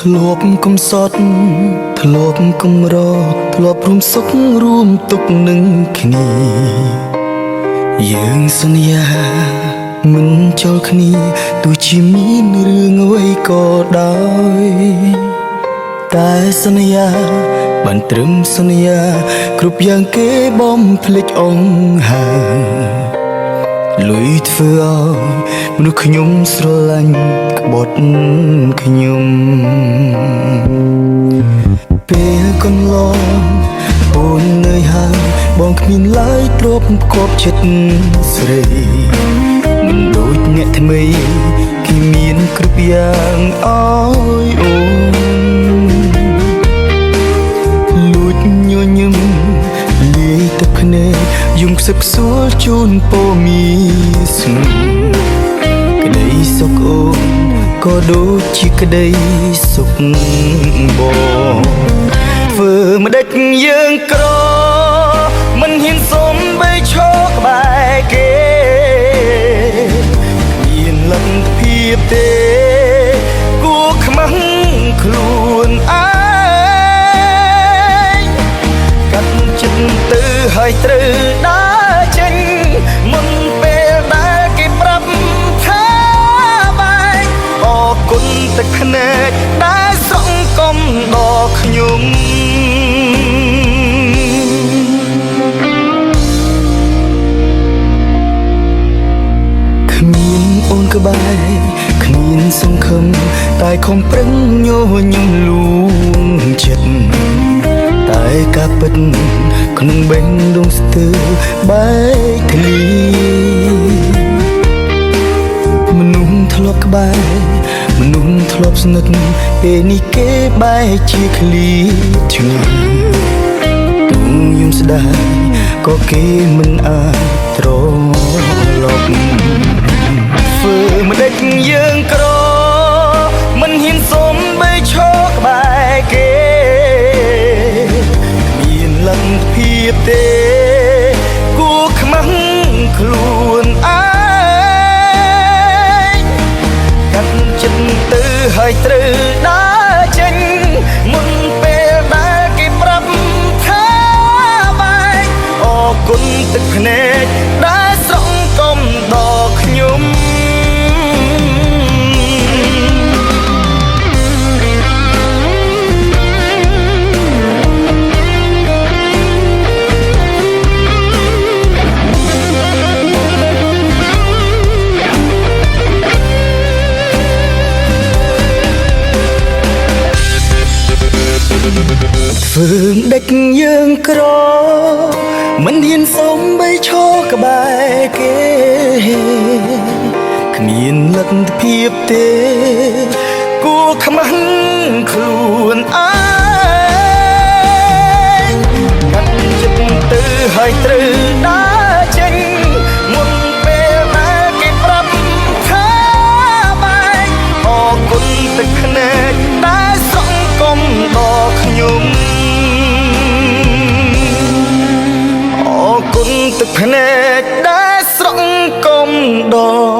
ធ្លាប់កំសត់ធ្លាប់កំរធ្លាប់រួមសុខរួមទុក្ខនឹងគ្នាយើងសន្យាមិនចូលគ្នាទោះជាមានរឿងអ្វីក៏ដោយតែសន្យាបានត្រឹមសន្យាគ្រប់យ៉ាងគេបំភ្លេចអង្ហើលុយធ្វើឲ្យមនុស្សខ្ញុំស្រឡាញ់ក្បត់ខ្ញុំពេលកន្លងអូននៅហើយបងគ្មានឡើយទ្រពគប់ចិត្តស្រីមិនដូចអ្នកថ្មីគេមានគ្រប់យ៉ាងអើយអូនលួចញញឹមលាយទឹកភ្នែកយំខ្សឹបខ្សួលជូនពមីស្ងក្តីសុខអូនក៏ដូចជាក្តីសុខបងធ្វើម្ដេចយើងក្រមិនហ៊ានសុំបីឈរក្បែរគេមានលទ្ធភាពទេគួរខ្មាស់ខ្លួនឯងកាត់ចិត្តទៅហើយត្រូវដើរចេញមុនពេលដែលគេប្រាប់ថាបែកអរគុណទឹកភ្នែកដែលសង្គមដល់ខ្ញុំគ្មានអូនក្បែរគ្មានសង្ឃឹមតែខំប្រឹងញញឹមលួងចិត្តតែការពិតក្នុងបេះដូងស្ទើរបែកធ្លាយមនុស្សធ្លាប់ក្បែរមនុស្សធ្លាប់ស្និទ្ធពេលនេះគេបែកជាឃ្លីឆ្ងាយទូខ្ញុំស្ដាយក៏គេមិនអាចត្រឡប់ធ្វើម្ដេចយើងក្រមិនហ៊ានសុំបីឈរក្បែរគេមានលទ្ធភាពទេគួរខ្មាស់ខ្លួនឯងកាត់ចិត្តទៅហើយត្រូវដើរចេញមុនពេលដែលគេប្រាប់ថាបែកអរគុណទឹកភ្នែកដែលស្រង់កុំដល់ខ្ញុំធ្វើម្ដេចយើងក្រមិនហ៊ានសុំបីឈរក្បែរគេគ្មានលទ្ធភាពទេគួរខ្មាស់ខ្លួនឯងកាត់ចិត្តទៅហើយត្រូវដើរចេញមុនពេលដែលគេប្រាប់ថាបែកអរគុណទឹកភ្នែកដែលសង្គមដល់ខ្ញុំអរគុណទឹកភ្នែកដែលស្រង់កុំដល់